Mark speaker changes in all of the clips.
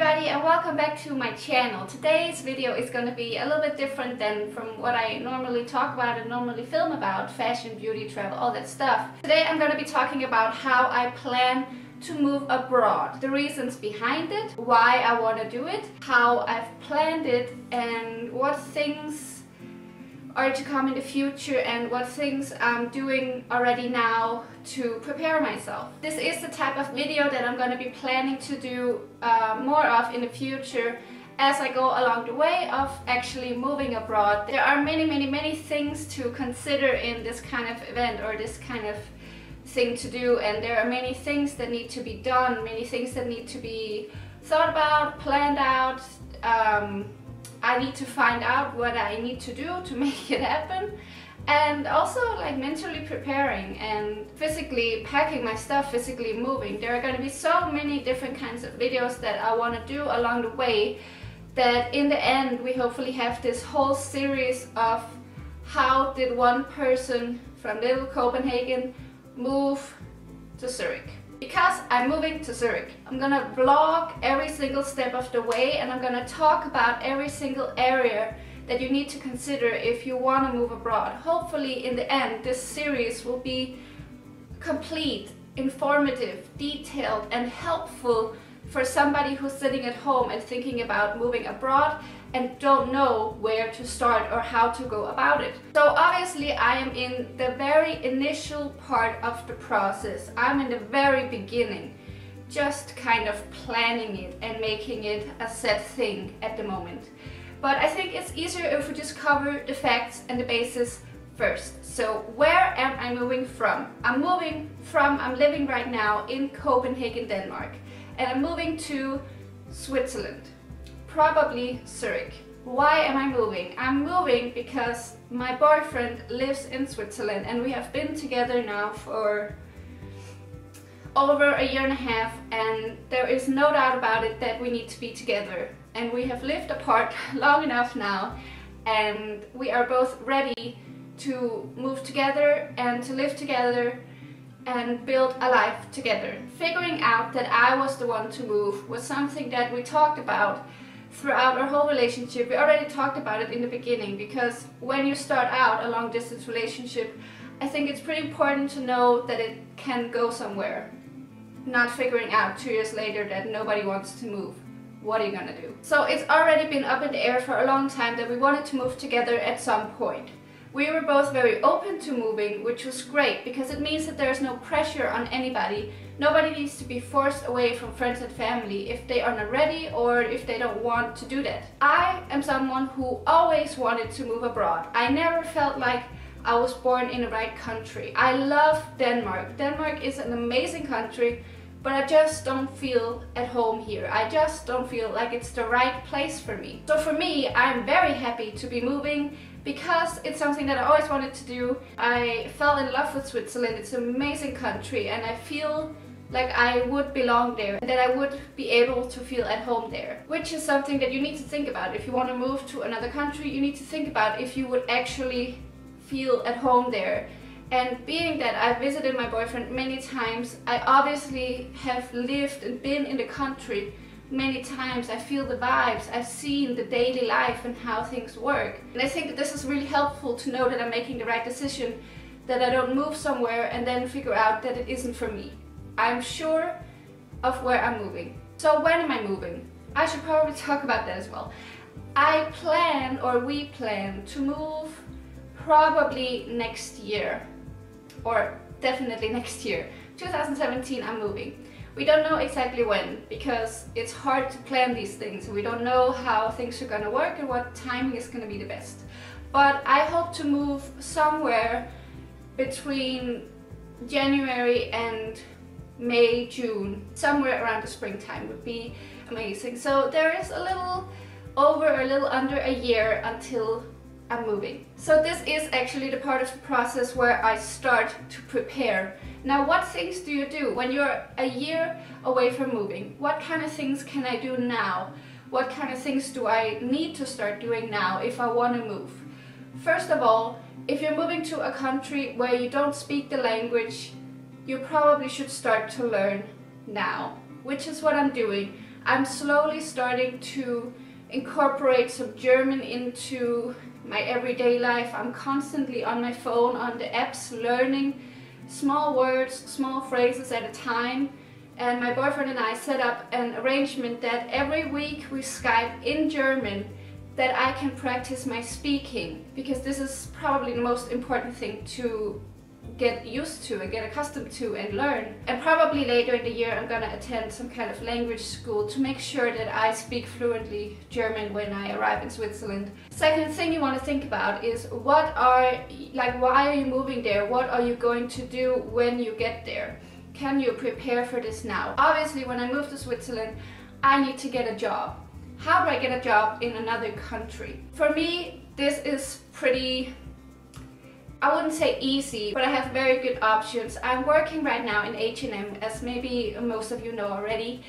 Speaker 1: everybody, and welcome back to my channel. Today's video is going to be a little bit different than from what I normally talk about and normally film about: fashion, beauty, travel, all that stuff. Today I'm going to be talking about how I plan to move abroad, the reasons behind it, why I want to do it, how I've planned it, and what things are to come in the future and what things I'm doing already now to prepare myself. This is the type of video that I'm going to be planning to do more of in the future as I go along the way of actually moving abroad. There are many things to consider in this kind of event or this kind of thing to do, and there are many things that need to be done, many things that need to be thought about, planned out. I need to find out what I need to do to make it happen, and also like mentally preparing and physically packing my stuff, physically moving. There are going to be so many different kinds of videos that I want to do along the way, that in the end we hopefully have this whole series of how did one person from little Copenhagen move to Zurich. Because I'm moving to Zurich, I'm gonna vlog every single step of the way, and I'm gonna talk about every single area that you need to consider if you want to move abroad. Hopefully in the end this series will be complete, informative, detailed and helpful for somebody who's sitting at home and thinking about moving abroad and don't know where to start or how to go about it. So obviously I am in the very initial part of the process. I'm in the very beginning, just kind of planning it and making it a set thing at the moment. But I think it's easier if we just cover the facts and the basis first. So where am I moving from? I'm living right now in Copenhagen, Denmark, and I'm moving to Switzerland. Probably Zurich. Why am I moving? I'm moving because my boyfriend lives in Switzerland and we have been together now for over a year and a half, and there is no doubt about it that we need to be together. And we have lived apart long enough now, and we are both ready to move together and to live together and build a life together. Figuring out that I was the one to move was something that we talked about throughout our whole relationship. We already talked about it in the beginning, because when you start out a long distance relationship, I think it's pretty important to know that it can go somewhere. Not figuring out 2 years later that nobody wants to move. What are you gonna do? So it's already been up in the air for a long time that we wanted to move together at some point. We were both very open to moving, which was great because it means that there's no pressure on anybody. Nobody needs to be forced away from friends and family if they are not ready or if they don't want to do that. I am someone who always wanted to move abroad. I never felt like I was born in the right country. I love Denmark. Denmark is an amazing country, but I just don't feel at home here. I just don't feel like it's the right place for me. So for me, I'm very happy to be moving because it's something that I always wanted to do. I fell in love with Switzerland. It's an amazing country and I feel like I would belong there, that I would be able to feel at home there. Which is something that you need to think about. If you want to move to another country, you need to think about if you would actually feel at home there. And being that I've visited my boyfriend many times, I obviously have lived and been in the country many times. I feel the vibes, I've seen the daily life and how things work. And I think that this is really helpful to know that I'm making the right decision, that I don't move somewhere and then figure out that it isn't for me. I'm sure of where I'm moving. So when am I moving? I should probably talk about that as well. We plan to move probably next year, or definitely next year. 2017 I'm moving. We don't know exactly when, because it's hard to plan these things. We don't know how things are gonna work and what timing is gonna be the best. But I hope to move somewhere between January and May, June. Somewhere around the springtime would be amazing. So there is a little under a year until I'm moving. So this is actually the part of the process where I start to prepare. Now, what things do you do when you're a year away from moving? What kind of things can I do now? What kind of things do I need to start doing now if I want to move? First of all, if you're moving to a country where you don't speak the language, you probably should start to learn now, which is what I'm doing. I'm slowly starting to incorporate some German into my everyday life. I'm constantly on my phone, on the apps, learning small words, small phrases at a time. And my boyfriend and I set up an arrangement that every week we Skype in German, that I can practice my speaking, because this is probably the most important thing to get used to and get accustomed to and learn. And probably later in the year I'm gonna attend some kind of language school to make sure that I speak fluently German when I arrive in Switzerland. Second thing you want to think about is why are you moving there? What are you going to do when you get there? Can you prepare for this now? Obviously, when I move to Switzerland, I need to get a job. How do I get a job in another country? For me, this is pretty, I wouldn't say easy, but I have very good options. I'm working right now in H&M, as maybe most of you know already,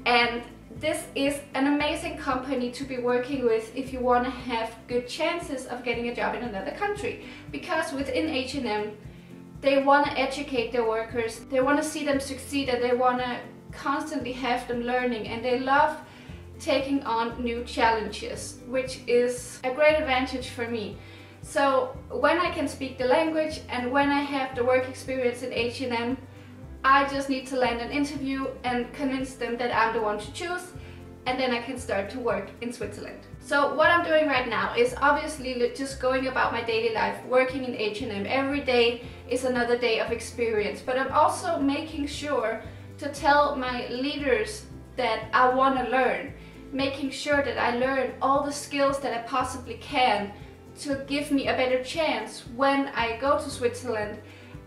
Speaker 1: and this is an amazing company to be working with if you want to have good chances of getting a job in another country. Because within H&M, they want to educate their workers, they want to see them succeed, and they want to constantly have them learning, and they love taking on new challenges, which is a great advantage for me. So when I can speak the language and when I have the work experience in H&M, I just need to land an interview and convince them that I'm the one to choose, and then I can start to work in Switzerland. So what I'm doing right now is obviously just going about my daily life, working in H&M. Every day is another day of experience, but I'm also making sure to tell my leaders that I want to learn, making sure that I learn all the skills that I possibly can to give me a better chance when I go to Switzerland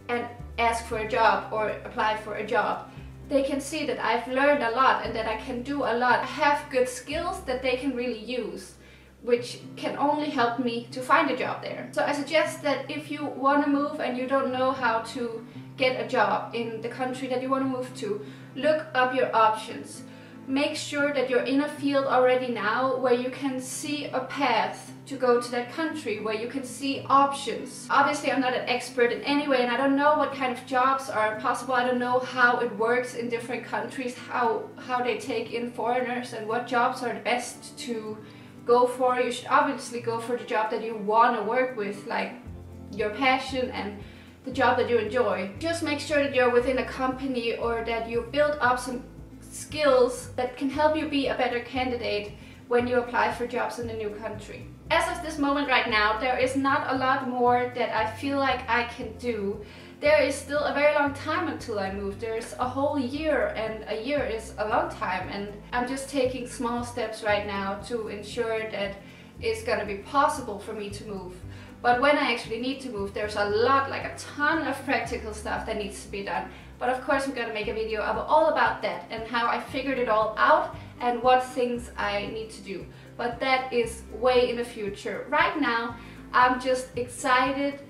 Speaker 1: and ask for a job or apply for a job. They can see that I've learned a lot and that I can do a lot. I have good skills that they can really use, which can only help me to find a job there. So I suggest that if you want to move and you don't know how to get a job in the country that you want to move to, look up your options. Make sure that you're in a field already now where you can see a path to go to that country, where you can see options. Obviously, I'm not an expert in any way, and I don't know what kind of jobs are possible. I don't know how it works in different countries, how they take in foreigners and what jobs are the best to go for. You should obviously go for the job that you want to work with, like your passion and the job that you enjoy. Just make sure that you're within a company or that you build up some skills that can help you be a better candidate when you apply for jobs in a new country. As of this moment right now, there is not a lot more that I feel like I can do. There is still a very long time until I move. There's a whole year, and a year is a long time, and I'm just taking small steps right now to ensure that it's gonna be possible for me to move. But when I actually need to move, there's a lot, like a ton of practical stuff that needs to be done. But of course I'm gonna make a video all about that and how I figured it all out and what things I need to do. But that is way in the future. Right now, I'm just excited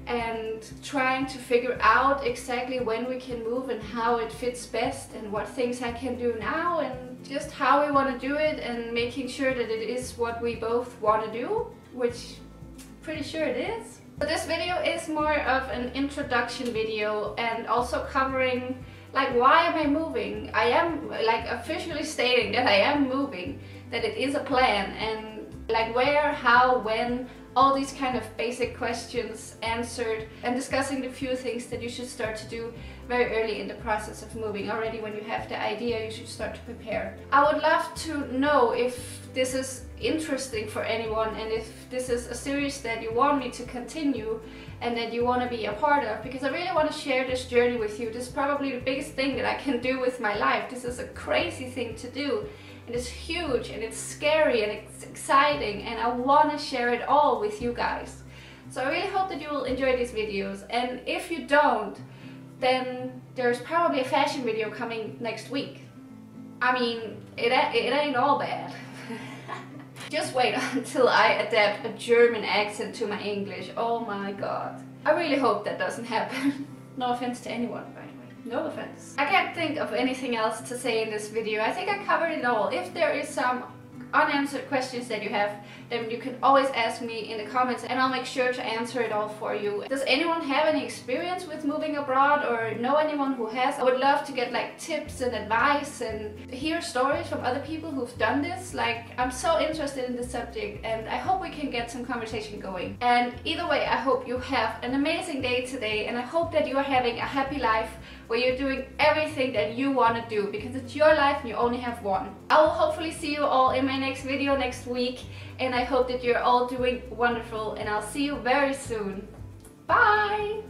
Speaker 1: and trying to figure out exactly when we can move and how it fits best and what things I can do now and just how we want to do it, and making sure that it is what we both want to do, which pretty sure it is. So this video is more of an introduction video and also covering like why am I moving. I am like officially stating that I am moving, that it is a plan, and like where, how, when, all these kind of basic questions answered, and discussing the few things that you should start to do very early in the process of moving. Already when you have the idea, you should start to prepare. I would love to know if this is interesting for anyone and if this is a series that you want me to continue and that you want to be a part of, because I really want to share this journey with you. This is probably the biggest thing that I can do with my life. This is a crazy thing to do. And it's huge and it's scary and it's exciting, and I want to share it all with you guys. So I really hope that you will enjoy these videos, and if you don't, then there's probably a fashion video coming next week. I mean, it ain't all bad. Just wait until I adapt a German accent to my English. Oh my god. I really hope that doesn't happen. No offense to anyone, by the way. No offense. I can't think of anything else to say in this video. I think I covered it all. If there is some unanswered questions that you have, then you can always ask me in the comments and I'll make sure to answer it all for you. Does anyone have any experience with moving abroad or know anyone who has? I would love to get like tips and advice and hear stories from other people who've done this. Like, I'm so interested in this subject and I hope we can get some conversation going. And either way, I hope you have an amazing day today, and I hope that you are having a happy life where you're doing everything that you want to do, because it's your life and you only have one. I will hopefully see you all in my next video next week, and I hope that you're all doing wonderful, and I'll see you very soon. Bye!